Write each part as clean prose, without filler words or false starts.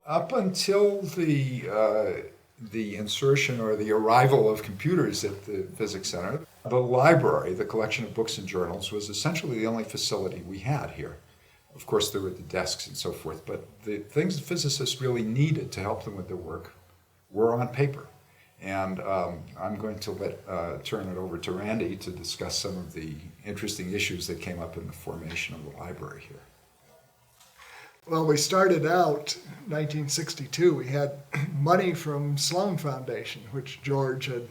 Up until the insertion or the arrival of computers at the Physics Center, the library, the collection of books and journals, was essentially the only facility we had here. Of course, there were the desks and so forth, but the things that physicists really needed to help them with their work were on paper. And I'm going to turn it over to Randy to discuss some of the interesting issues that came up in the formation of the library here. Well, we started out 1962. We had money from Sloan Foundation, which George had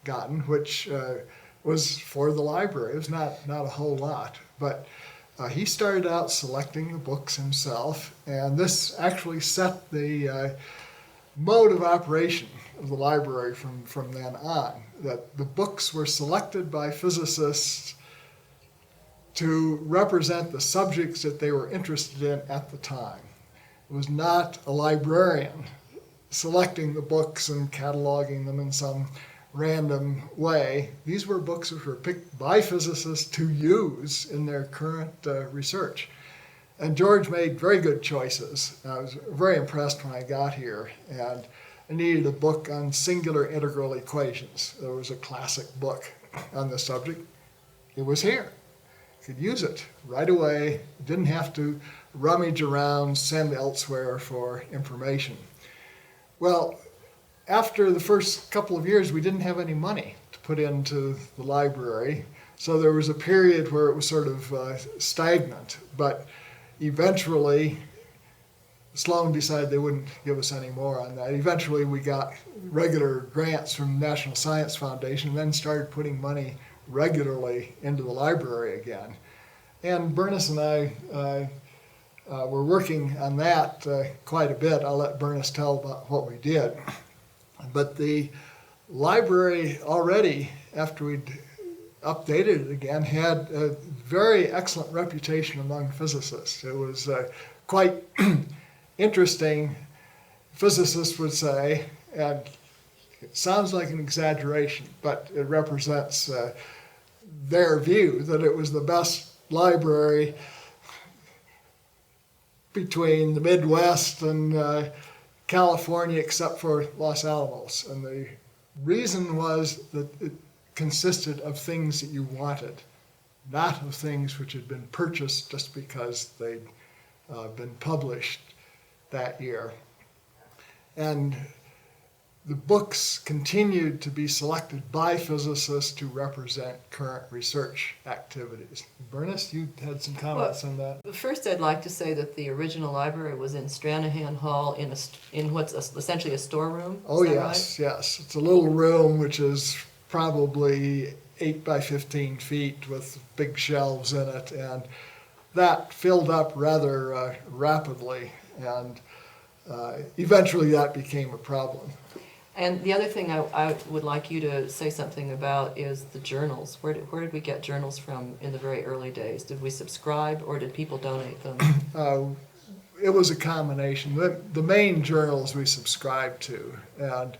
gotten, which was for the library. It was not a whole lot, but he started out selecting the books himself, and this actually set the mode of operation of the library from then on, that the books were selected by physicists to represent the subjects that they were interested in at the time. It was not a librarian selecting the books and cataloging them in some random way. These were books which were picked by physicists to use in their current research. And George made very good choices. I was very impressed when I got here, and I needed a book on singular integral equations. There was a classic book on the subject. It was here. Could use it right away, didn't have to rummage around, send elsewhere for information. Well, after the first couple of years, we didn't have any money to put into the library, so there was a period where it was sort of stagnant, but eventually Sloan decided they wouldn't give us any more on that. Eventually we got regular grants from the National Science Foundation and then started putting money regularly into the library again. And Bernice and I were working on that quite a bit. I'll let Bernice tell about what we did. But the library already, after we'd updated it again, had a very excellent reputation among physicists. It was quite interesting, physicists would say, and it sounds like an exaggeration, but it represents their view that it was the best library between the Midwest and California except for Los Alamos. And the reason was that it consisted of things that you wanted, not of things which had been purchased just because they'd been published that year. And the books continued to be selected by physicists to represent current research activities. Bernice, you had some comments on that? First, I'd like to say that the original library was in Stranahan Hall in what's essentially a storeroom. Oh, yes, right? Yes. It's a little room which is probably 8 by 15 feet with big shelves in it, and that filled up rather rapidly, and eventually that became a problem. And the other thing I would like you to say something about is the journals. Where did we get journals from in the very early days? Did we subscribe or did people donate them? It was a combination. The main journals we subscribed to, and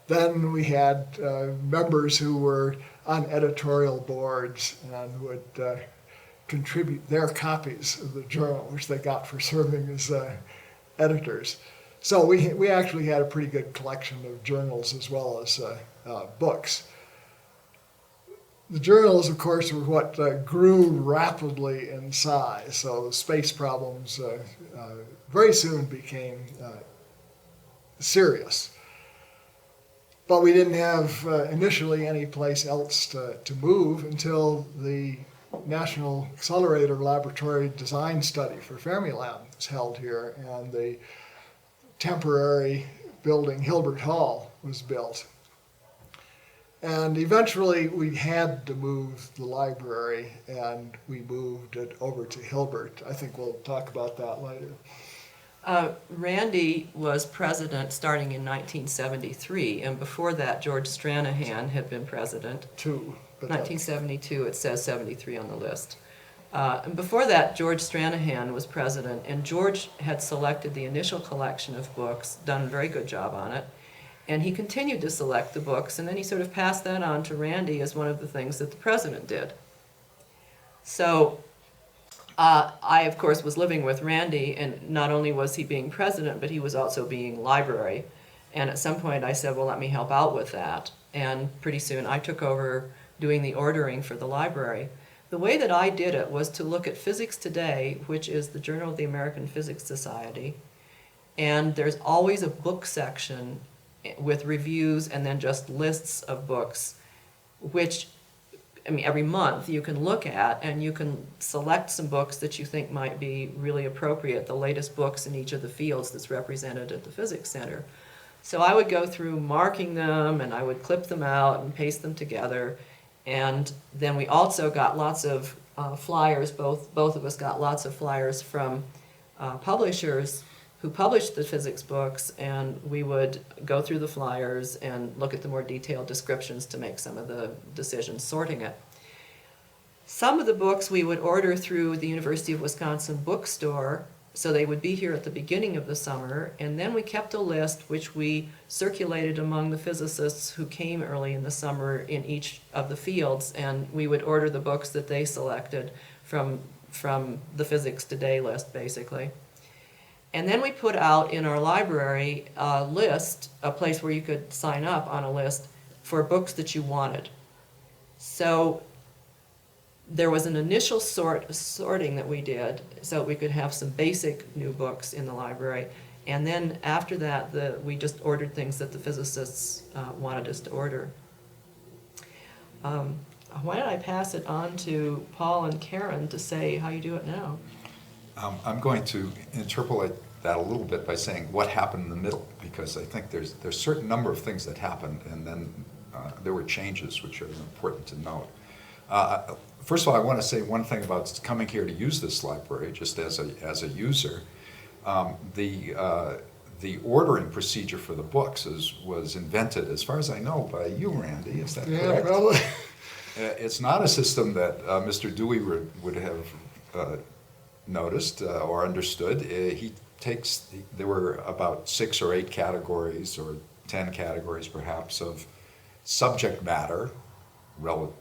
then we had members who were on editorial boards and would contribute their copies of the journal, which they got for serving as editors. So we actually had a pretty good collection of journals as well as books. The journals, of course, were what grew rapidly in size, so the space problems very soon became serious. But we didn't have initially any place else to move until the National Accelerator Laboratory Design Study for Fermilab was held here, and the temporary building, Hilbert Hall, was built. And eventually we had to move the library, and we moved it over to Hilbert. I think we'll talk about that later. Randy was president starting in 1973, and before that George Stranahan had been president. 1972, it says 73 on the list. And before that, George Stranahan was president, and George had selected the initial collection of books, done a very good job on it, and he continued to select the books, and then he sort of passed that on to Randy as one of the things that the president did. So I, of course, was living with Randy, and not only was he being president, but he was also being library. And at some point I said, well, let me help out with that. And pretty soon I took over doing the ordering for the library. The way that I did it was to look at Physics Today, which is the Journal of the American Physics Society, and there's always a book section with reviews and then just lists of books, which, I mean, every month you can look at and you can select some books that you think might be really appropriate, the latest books in each of the fields that's represented at the Physics Center. So I would go through marking them, and I would clip them out and paste them together. And then we also got lots of flyers, both of us got lots of flyers from publishers who published the physics books, and we would go through the flyers and look at the more detailed descriptions to make some of the decisions sorting it. Some of the books we would order through the University of Wisconsin bookstore, so they would be here at the beginning of the summer, and then we kept a list which we circulated among the physicists who came early in the summer in each of the fields, and we would order the books that they selected from the Physics Today list, basically. And then we put out in our library a list, a place where you could sign up on a list for books that you wanted. So there was an initial sorting that we did so we could have some basic new books in the library. And then after that, we just ordered things that the physicists wanted us to order. Why don't I pass it on to Paul and Karin to say how you do it now? I'm going to interpolate that a little bit by saying what happened in the middle, because I think there's a certain number of things that happened, and then there were changes which are important to note. First of all, I want to say one thing about coming here to use this library, just as a user. The ordering procedure for the books was invented, as far as I know, by you, Randy. Is that correct? Yeah, probably. It's not a system that Mr. Dewey would have noticed or understood. There were about 6 or 8 categories, or 10 categories perhaps, of subject matter,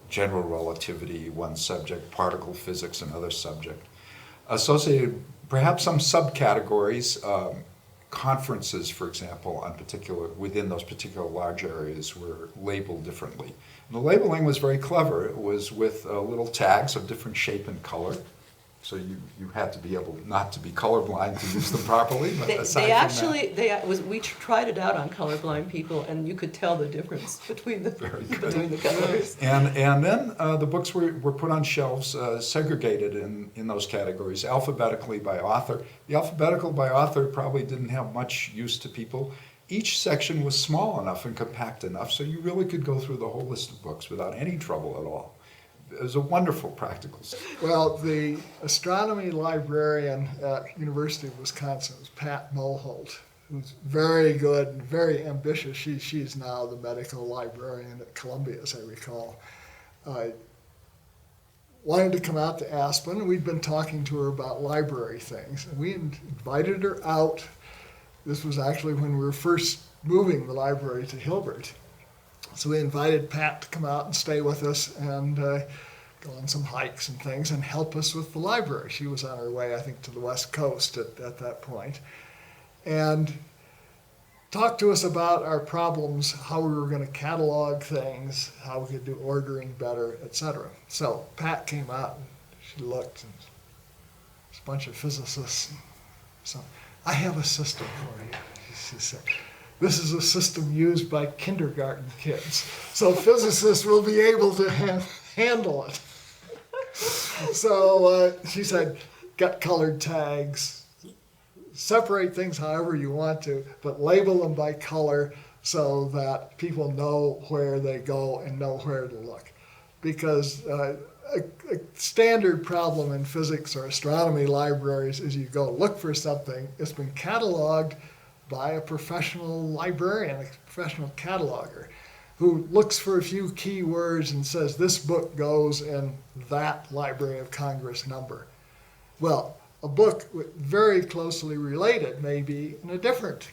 general relativity, one subject, particle physics, another subject. Associated, perhaps some subcategories, conferences, for example, within those particular large areas were labeled differently. And the labeling was very clever. It was with little tags of different shape and color. So you had to be able not to be colorblind to use them properly. But We tried it out on colorblind people, and you could tell the difference between the colors. And then the books were put on shelves, segregated in those categories, alphabetically by author. The alphabetical by author probably didn't have much use to people. Each section was small enough and compact enough so you really could go through the whole list of books without any trouble at all. It was a wonderful practical system. Well, the astronomy librarian at University of Wisconsin was Pat Mulholt, who's very good and very ambitious. She's now the medical librarian at Columbia, as I recall. Wanted to come out to Aspen, and we'd been talking to her about library things. And we invited her out. This was actually when we were first moving the library to Hilbert. So we invited Pat to come out and stay with us and go on some hikes and things and help us with the library. She was on her way, I think, to the West Coast at that point. And talked to us about our problems, how we were going to catalog things, how we could do ordering better, etc. So Pat came out and she looked, and there's a bunch of physicists. So I have a system for you, she said. This is a system used by kindergarten kids, so physicists will be able to handle it. So she said, get colored tags, separate things however you want to, but label them by color so that people know where they go and know where to look. Because a standard problem in physics or astronomy libraries is you go look for something, it's been cataloged by a professional librarian, a professional cataloger, who looks for a few key words and says, this book goes in that Library of Congress number. Well, a book very closely related may be in a different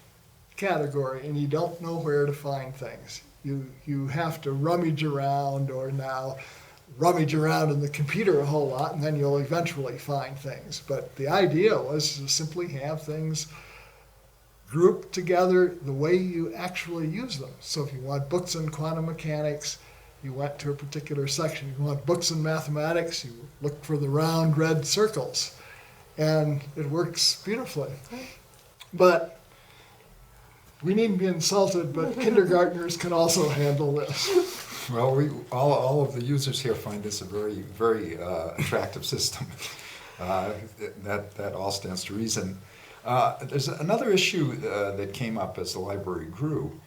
category, and you don't know where to find things. You have to rummage around, or now rummage around in the computer a whole lot, and then you'll eventually find things. But the idea was to simply have things grouped together the way you actually use them. So if you want books in quantum mechanics, you went to a particular section. If you want books in mathematics, you look for the round red circles. And it works beautifully. But we needn't be insulted, but kindergartners can also handle this. Well, all of the users here find this a very, very attractive system. That all stands to reason. There's another issue that came up as the library grew,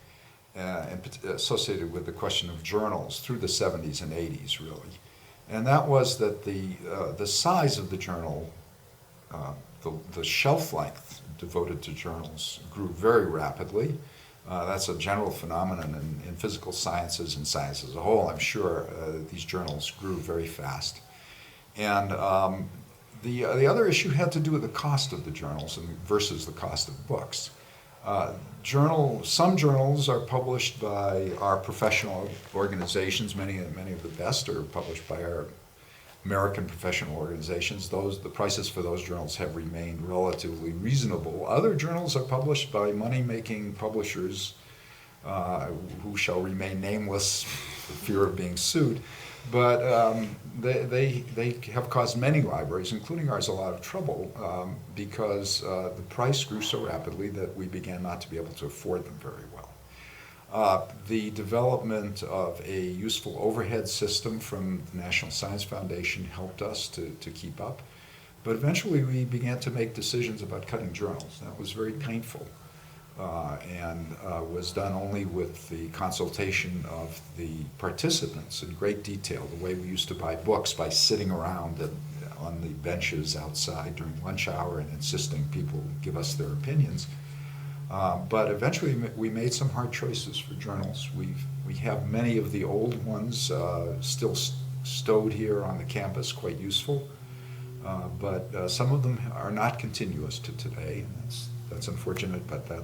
associated with the question of journals through the 70s and 80s, really. And that was that the size of the journal, the shelf length devoted to journals grew very rapidly. That's a general phenomenon in physical sciences and science as a whole. I'm sure these journals grew very fast. And the other issue had to do with the cost of the journals versus the cost of books. Some journals are published by our professional organizations. Many of the best are published by our American professional organizations. The prices for those journals have remained relatively reasonable. Other journals are published by money-making publishers who shall remain nameless for fear of being sued. But they have caused many libraries, including ours, a lot of trouble because the price grew so rapidly that we began not to be able to afford them very well. The development of a useful overhead system from the National Science Foundation helped us to keep up. But eventually we began to make decisions about cutting journals. That was very painful and was done only with the consultation of the participants in great detail, the way we used to buy books by sitting around on the benches outside during lunch hour and insisting people give us their opinions. But eventually we made some hard choices for journals. We have many of the old ones still stowed here on the campus, quite useful. But some of them are not continuous to today, and that's unfortunate, but the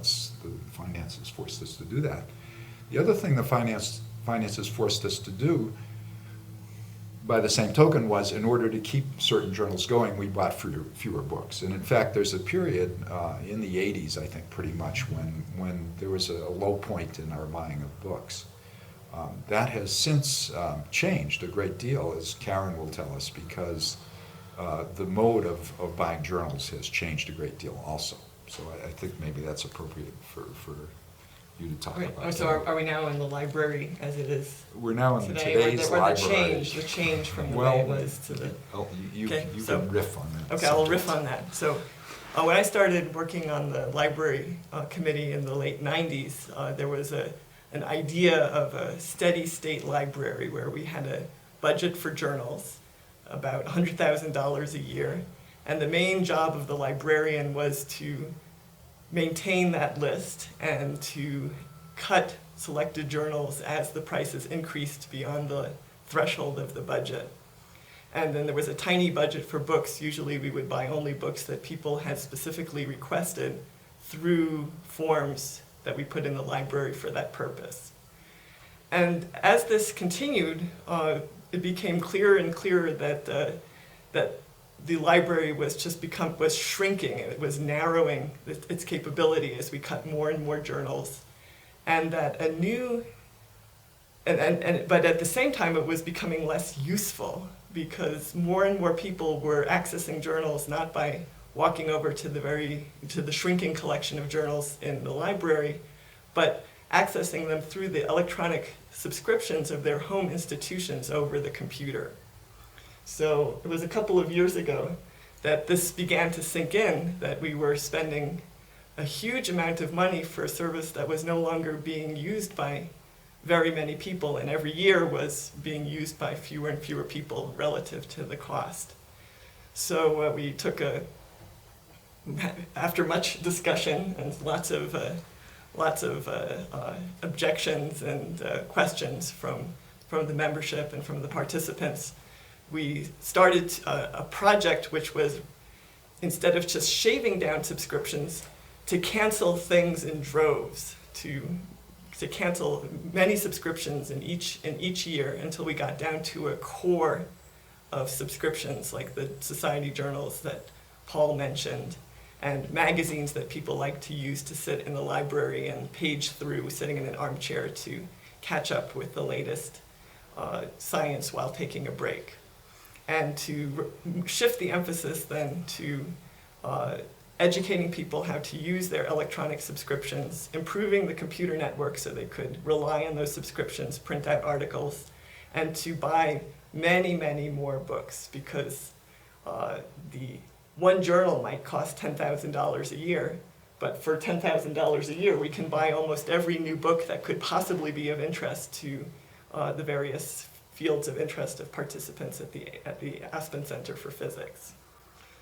finances forced us to do that. The other thing the finances forced us to do, by the same token, was in order to keep certain journals going, we bought fewer books. And in fact, there's a period in the 80s, I think, pretty much, when there was a low point in our buying of books. That has since changed a great deal, as Karin will tell us, because the mode of buying journals has changed a great deal also. So I think maybe that's appropriate for you to talk about. So are we now in the library as it is? We're now in today, today's library. The change from the way it was to the... You Okay, can riff on that. Okay, I'll riff on that. So when I started working on the library committee in the late 90s, there was an idea of a steady state library where we had a budget for journals, about $100,000 a year, and the main job of the librarian was to maintain that list and to cut selected journals as the prices increased beyond the threshold of the budget. And then there was a tiny budget for books. Usually we would buy only books that people had specifically requested through forms that we put in the library for that purpose. And as this continued, it became clearer and clearer that the library was shrinking. It was narrowing its capability as we cut more and more journals, and that but at the same time it was becoming less useful because more and more people were accessing journals not by walking over to the shrinking collection of journals in the library, but accessing them through the electronic subscriptions of their home institutions over the computer. So it was a couple of years ago that this began to sink in, that we were spending a huge amount of money for a service that was no longer being used by very many people, and every year was being used by fewer and fewer people relative to the cost. So we took after much discussion and lots of objections and questions from the membership and from the participants, we started a project which was, instead of just shaving down subscriptions, to cancel things in droves, to to cancel many subscriptions in each year until we got down to a core of subscriptions, like the society journals that Paul mentioned, and magazines that people like to use to sit in the library and page through, sitting in an armchair to catch up with the latest science while taking a break. And to shift the emphasis then to educating people how to use their electronic subscriptions, improving the computer network so they could rely on those subscriptions, print out articles, and to buy many, many more books, because the one journal might cost $10,000 a year, but for $10,000 a year we can buy almost every new book that could possibly be of interest to the various fields of interest of participants at the Aspen Center for Physics.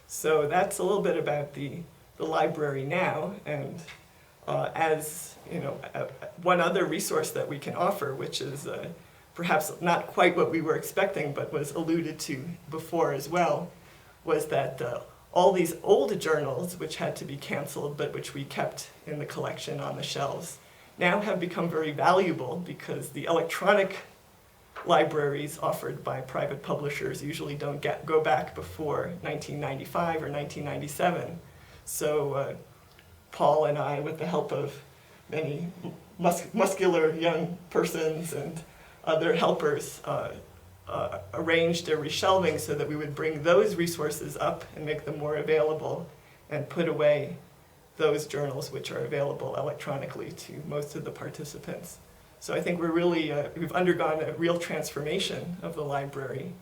So that's a little bit about the library now, and as you know, one other resource that we can offer, which is perhaps not quite what we were expecting, but was alluded to before as well, was that all these old journals, which had to be canceled, but which we kept in the collection on the shelves, now have become very valuable because the electronic libraries offered by private publishers usually don't go back before 1995 or 1997. So Paul and I, with the help of many muscular young persons and other helpers, arranged a reshelving so that we would bring those resources up and make them more available, and put away those journals which are available electronically to most of the participants. So I think we're really, we've undergone a real transformation of the library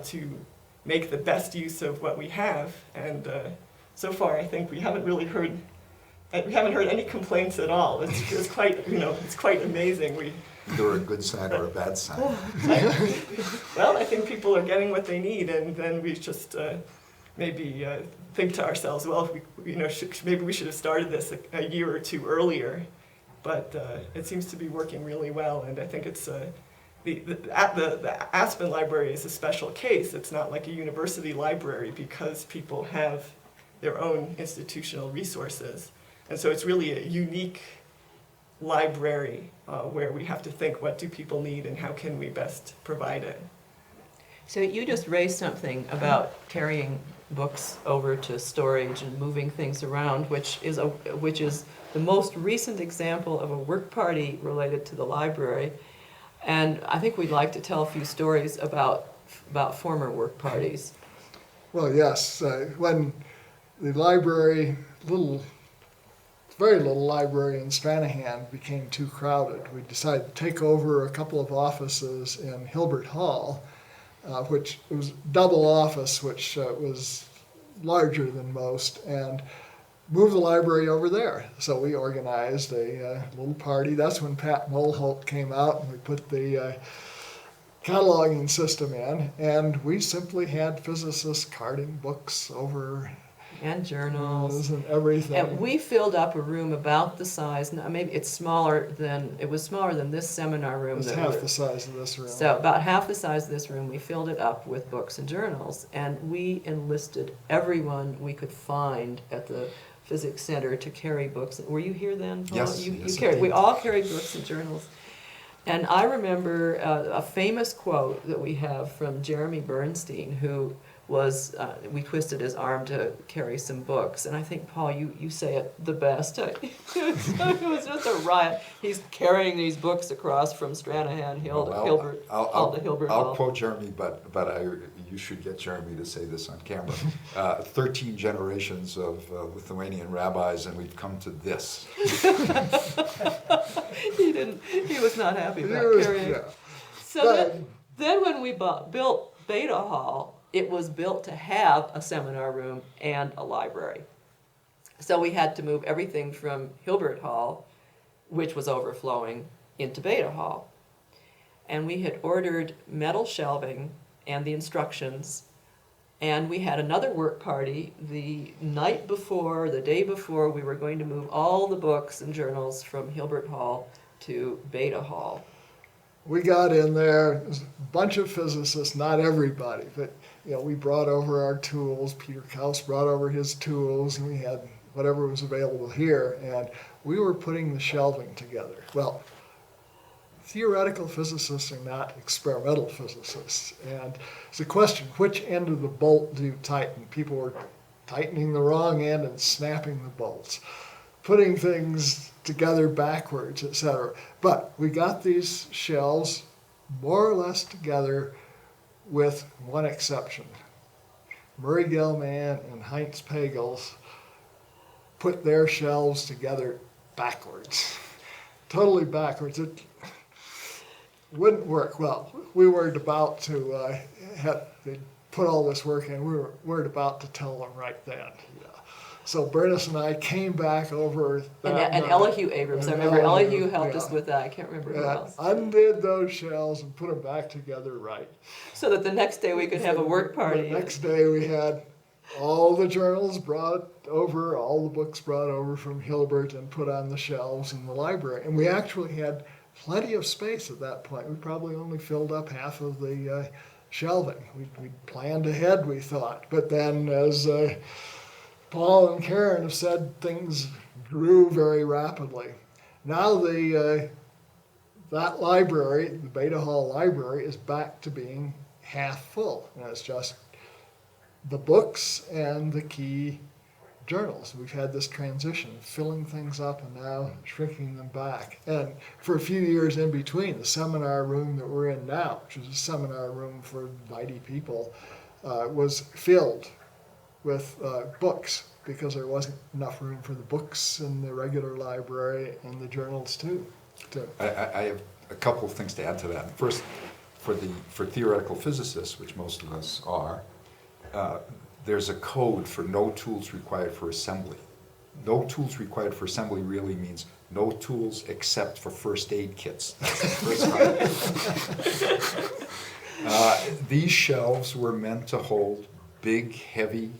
to make the best use of what we have, and so far I think we haven't heard any complaints at all. It's quite, it's quite amazing. Either a good sign or a bad sign. Well, I think people are getting what they need, and then we just maybe think to ourselves, well, maybe we should have started this a year or two earlier. But it seems to be working really well, and I think it's the Aspen Library is a special case. It's not like a university library because people have their own institutional resources, and so it's really a unique library where we have to think, what do people need and how can we best provide it? So you just raised something about carrying books over to storage and moving things around, which is the most recent example of a work party related to the library. And I think we'd like to tell a few stories about former work parties. Well, yes, when the library, very little library in Stranahan became too crowded, we decided to take over a couple of offices in Hilbert Hall, which was double office, which was larger than most, and move the library over there. So we organized a little party. That's when Pat Mulholt came out, and we put the cataloging system in, and we simply had physicists carting books over. And journals. And everything. And we filled up a room about the size, maybe it was smaller than this seminar room. It was half the size of this room. So about half the size of this room, we filled it up with books and journals, and we enlisted everyone we could find at the Physics Center to carry books. Were you here then, Paul? Yes, You yes, carried. indeed. We all carried books and journals. And I remember a famous quote that we have from Jeremy Bernstein, who was, we twisted his arm to carry some books. And I think, Paul, you say it the best. It was just a riot. He's carrying these books across from Stranahan Hill to Hilbert Hall. I'll quote Jeremy, but you should get Jeremy to say this on camera. 13 generations of Lithuanian rabbis, and we've come to this. He was not happy about carrying. Yeah. So then when we built Beta Hall, it was built to have a seminar room and a library. So we had to move everything from Hilbert Hall, which was overflowing, into Beta Hall. And we had ordered metal shelving and the instructions, and we had another work party the day before we were going to move all the books and journals from Hilbert Hall to Beta Hall. We got in there, it was a bunch of physicists, not everybody, but we brought over our tools. Peter Kaus brought over his tools, and we had whatever was available here, and we were putting the shelving together. Well, theoretical physicists are not experimental physicists. And it's a question, which end of the bolt do you tighten? People were tightening the wrong end and snapping the bolts, putting things together backwards, etc. But we got these shells more or less together with one exception. Murray Gell-Mann and Heinz Pagels put their shelves together backwards, totally backwards. It wouldn't work. Well, we weren't about to they put all this work in. We weren't about to tell them right then. Yeah. So Bernice and I came back over that. And Elihu Abrams. I remember Elihu helped us with that. I can't remember who else. Undid those shells and put them back together right. So that the next day we could have a work party. The next day we had all the journals brought over, all the books brought over from Hilbert and put on the shelves in the library. And we actually had plenty of space at that point. We probably only filled up half of the shelving. We planned ahead, we thought. But then as Paul and Karin have said, things grew very rapidly. Now that library, the Beta Hall Library, is back to being half full. And it's just the books and the key journals. We've had this transition, filling things up and now shrinking them back. And for a few years in between, the seminar room that we're in now, which is a seminar room for 90 people, was filled with books because there wasn't enough room for the books in the regular library and the journals too. I have a couple of things to add to that. First, for theoretical physicists, which most of us are, there's a code for no tools required for assembly. No tools required for assembly really means no tools except for first aid kits. That's the first time. These shelves were meant to hold big, heavy,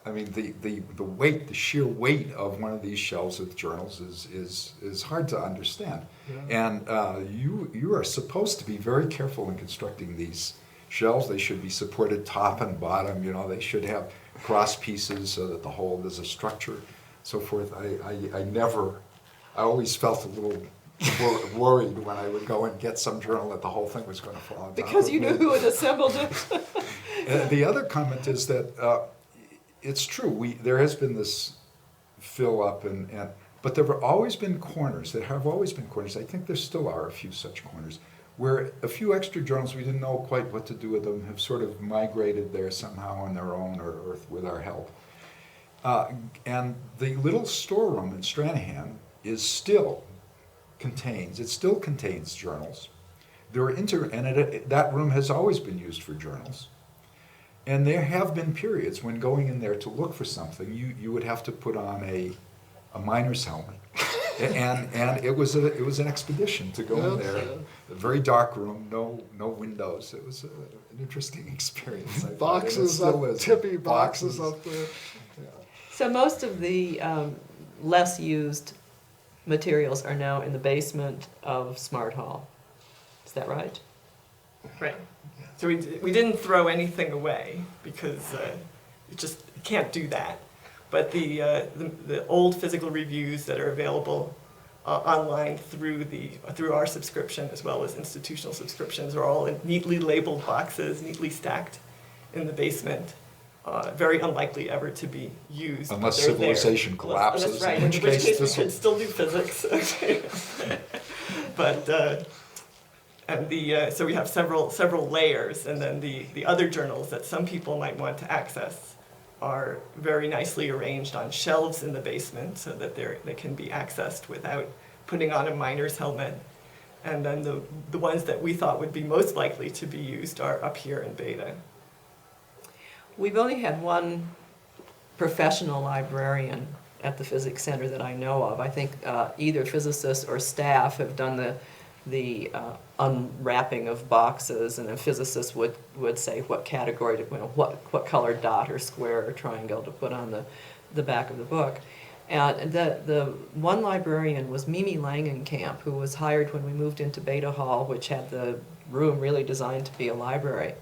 I mean, the weight, the sheer weight of one of these shelves with journals is hard to understand. Yeah. And you are supposed to be very careful in constructing these shelves. They should be supported top and bottom. You know, they should have cross pieces so that the whole is a structure, so forth. I always felt a little worried when I would go and get some journal that the whole thing was going to fall on top because you knew who had assembled it. The other comment is that it's true. There has been this fill up, but there have always been corners. There have always been corners. I think there still are a few such corners where a few extra journals we didn't know quite what to do with them have sort of migrated there somehow on their own or with our help. And the little storeroom in Stranahan still contains journals. That room has always been used for journals. And there have been periods when going in there to look for something, you would have to put on a miner's helmet. and it was an expedition to go in there. A very dark room, no windows. It was an interesting experience. Boxes up, tippy boxes up there. Yeah. So most of the less used materials are now in the basement of Smart Hall. Is that right? Right. So we didn't throw anything away because you can't do that. But the old physical reviews that are available online through our subscription as well as institutional subscriptions are all in neatly labeled boxes, neatly stacked in the basement. Very unlikely ever to be used. Unless civilization collapses. That's right. In which case we could still do physics. But so we have several layers, and then the other journals that some people might want to access are very nicely arranged on shelves in the basement so that they can be accessed without putting on a miner's helmet. And then the ones that we thought would be most likely to be used are up here in Beta. We've only had one professional librarian at the Physics Center that I know of. I think either physicists or staff have done the unwrapping of boxes, and a physicist would say what category, what colored dot or square or triangle to put on the back of the book. And the one librarian was Mimi Langenkamp, who was hired when we moved into Beta Hall, which had the room really designed to be a library.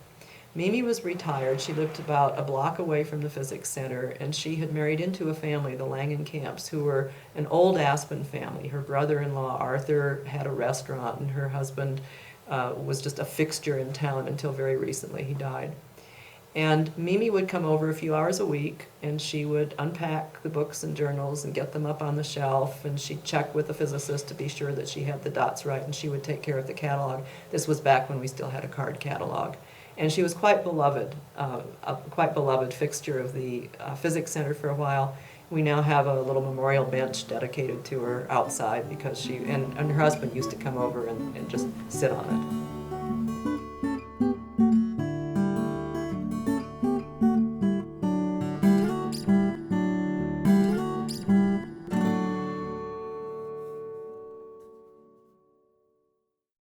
Mimi was retired. She lived about a block away from the Physics Center, and she had married into a family, the Langenkamps, who were an old Aspen family. Her brother-in-law, Arthur, had a restaurant, and her husband was just a fixture in town until very recently. He died. And Mimi would come over a few hours a week, and she would unpack the books and journals and get them up on the shelf, and she'd check with the physicist to be sure that she had the dots right, and she would take care of the catalog. This was back when we still had a card catalog. And she was quite beloved, a quite beloved fixture of the Physics Center for a while. We now have a little memorial bench dedicated to her outside because and her husband used to come over and just sit on it.